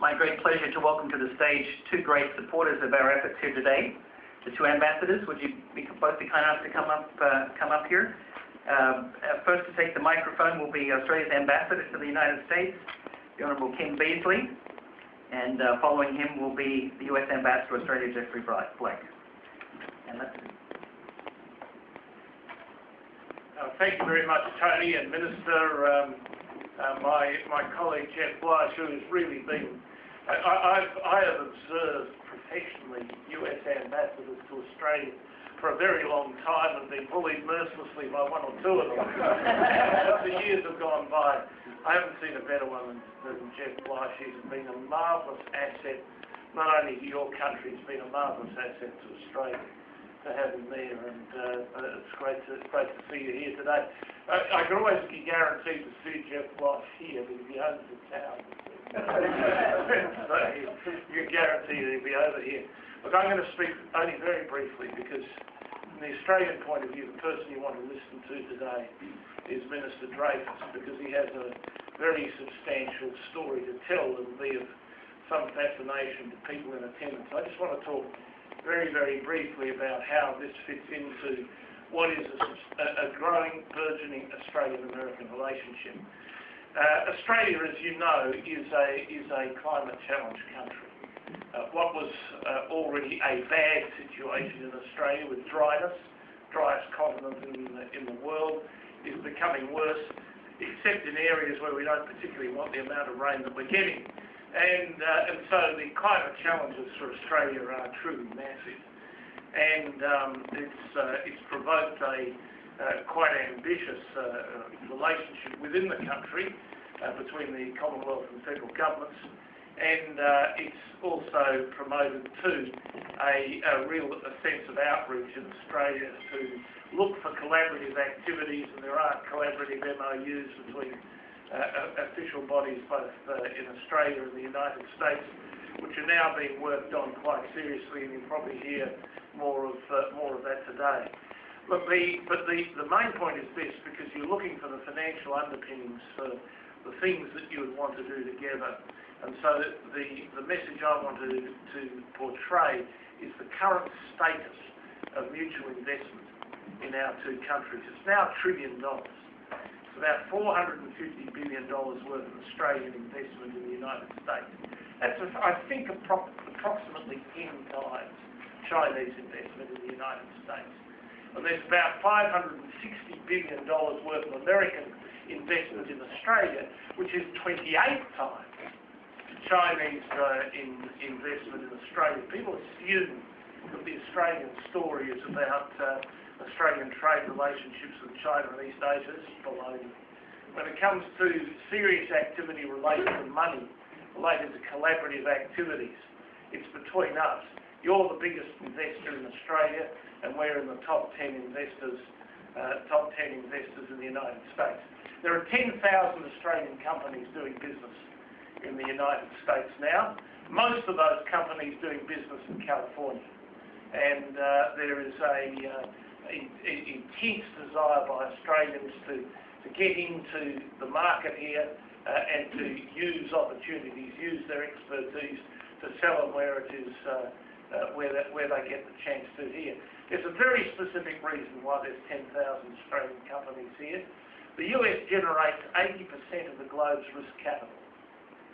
my great pleasure to welcome to the stage two great supporters of our efforts here today, the two ambassadors. Would you both be kind enough to come up here? First to take the microphone will be Australia's ambassador to the United States, the Honourable Kim Beazley, and following him will be the U.S. Ambassador to Australia, Jeffrey Blake. And let's thank you very much, Tony and Minister. My colleague Jeff Blythe, who has really been, I have observed professionally US ambassadors to Australia for a very long time and been bullied mercilessly by one or two of them. As the years have gone by, I haven't seen a better one than Jeff Blythe. He's been a marvellous asset, not only to your country, he's been a marvellous asset to Australia. To have him there, and it's great to see you here today. I can always be guaranteed to see Jeff Blythe here because he owns the town. So you can guarantee that he'll be over here. Look, I'm going to speak only very briefly because from the Australian point of view, the person you want to listen to today is Minister Dreyfus, because he has a very substantial story to tell that will be of some fascination to people in attendance. I just want to talk very, very briefly about how this fits into what is a growing, burgeoning Australian-American relationship. Australia, as you know, is a climate challenge country. What was already a bad situation in Australia with dryness, driest continent in the world, is becoming worse, except in areas where we don't particularly want the amount of rain that we're getting. And so the climate challenges for Australia are truly massive, and it's provoked a quite ambitious relationship within the country between the Commonwealth and federal governments, and it's also promoted too a real sense of outreach in Australia to look for collaborative activities, and there are collaborative MOUs between official bodies both in Australia and the United States, which are now being worked on quite seriously, and you'll probably hear more of that today. Look, the main point is this, because you're looking for the financial underpinnings for the things that you would want to do together, and so the message I want to portray is the current status of mutual investment in our two countries. It's now $1 trillion. It's about $450 billion worth of Australian investment in the United States. That's, I think, approximately 10 times Chinese investment in the United States. And there's about $560 billion worth of American investment in Australia, which is 28 times Chinese investment in Australia. People assume that the Australian story is about Australian trade relationships with China and East Asia. This is baloney. When it comes to serious activity related to money, related to collaborative activities, it's between us. You're the biggest investor in Australia, and we're in the top 10 investors in the United States. There are 10,000 Australian companies doing business in the United States now. Most of those companies doing business in California, and there is a intense desire by Australians to get into the market here and to use opportunities, use their expertise to sell them where it is, where they get the chance to here. There's a very specific reason why there's 10,000 Australian companies here. The US generates 80% of the globe's risk capital,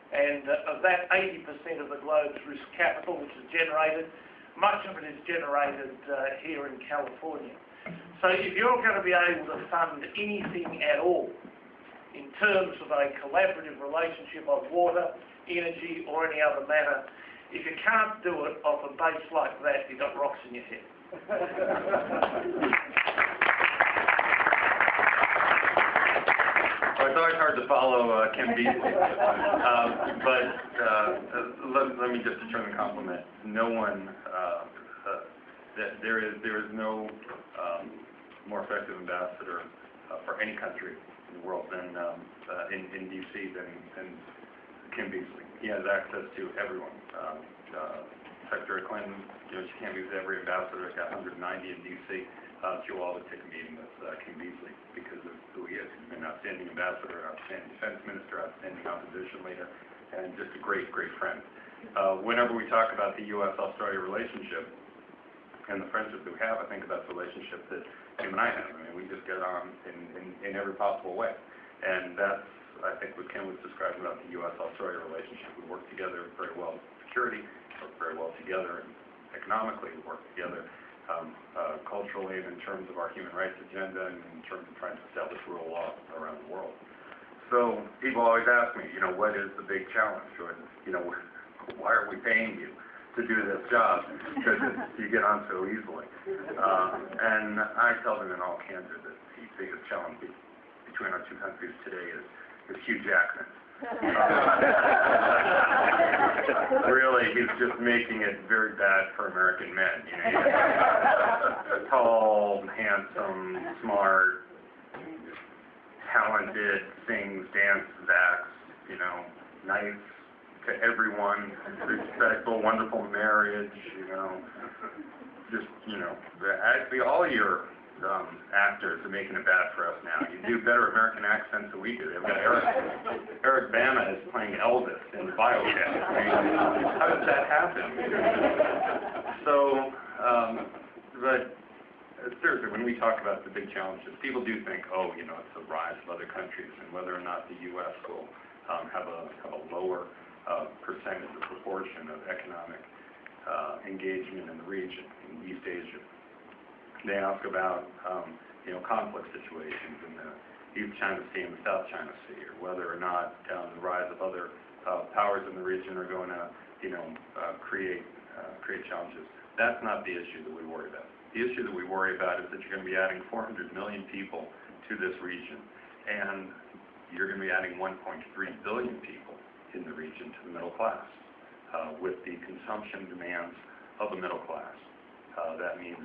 and of that 80% of the globe's risk capital which is generated, much of it is generated here in California. So if you're going to be able to fund anything at all in terms of a collaborative relationship of water, energy or any other matter, if you can't do it off a base like that, you've got rocks in your head. Well, it's always hard to follow Kim Beazley, but let me just return the compliment. No one, there is no more effective ambassador for any country in the world than in DC than Kim Beazley. He has access to everyone. Secretary Clinton, she can't be with every ambassador. He's got 190 in DC. She'll always take a meeting with Kim Beazley because of who he is. He's been an outstanding ambassador, outstanding defense minister, outstanding opposition leader, and just a great, great friend. Whenever we talk about the U.S.-Australia relationship and the friendship that we have, I think about the relationship that Jim and I have. I mean, we just get on in every possible way. And that's, I think, what Ken was describing about the U.S.-Australia relationship. We work together very well in security, work very well together economically, we work together culturally, and in terms of our human rights agenda, and in terms of trying to establish rule of law around the world. So people always ask me, what is the big challenge? Or, why are we paying you to do this job? Because you get on so easily. And I tell them in all candor that the biggest challenge between our two countries today is Hugh Jackman. Really, he's just making it very bad for American men. Tall, handsome, smart, talented, sings, dances, acts, nice to everyone, respectful, wonderful marriage, actually all your actors are making it bad for us now. You do better American accents than we do. They've got Eric Bana is playing Elvis in the Biopic. I mean, how does that happen? So, but seriously, when we talk about the big challenges, people do think, it's the rise of other countries and whether or not the U.S. will have a lower percentage or proportion of economic engagement in the region, in East Asia. They ask about, conflict situations in the East China Sea and the South China Sea, or whether or not the rise of other powers in the region are going to, create challenges. That's not the issue that we worry about. The issue that we worry about is that you're going to be adding 400 million people to this region, and you're going to be adding 1.3 billion people in the region to the middle class, with the consumption demands of the middle class. That means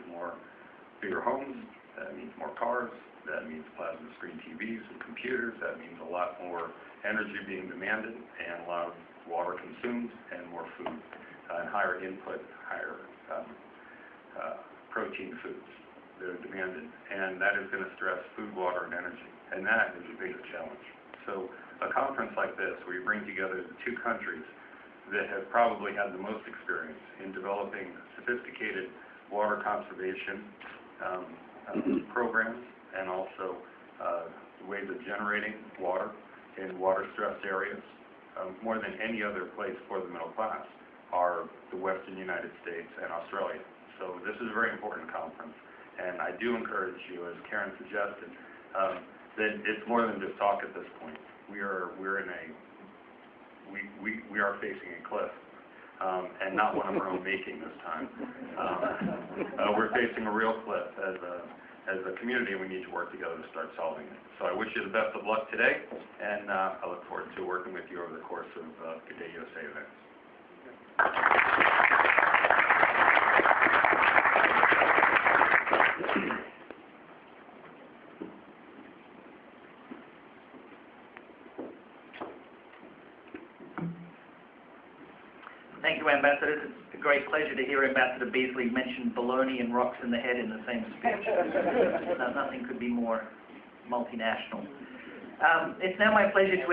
bigger homes, that means more cars, that means plasma screen TVs and computers, that means a lot more energy being demanded and a lot of water consumed and more food and higher input, higher protein foods that are demanded, and that is going to stress food, water, and energy, and that is the biggest challenge. So a conference like this, where you bring together the two countries that have probably had the most experience in developing sophisticated water conservation programs, and also ways of generating water in water-stressed areas, more than any other place for the middle class, are the Western United States and Australia. So this is a very important conference, and I do encourage you, as Karen suggested, that it's more than just talk at this point. We are facing a cliff. And not one of our own making this time. We're facing a real cliff as a community, and we need to work together to start solving it. So I wish you the best of luck today, and I look forward to working with you over the course of Good Day USA events. Thank you, Ambassador. It's a great pleasure to hear Ambassador Beasley mention baloney and rocks in the head in the same speech. Nothing could be more multinational. It's now my pleasure to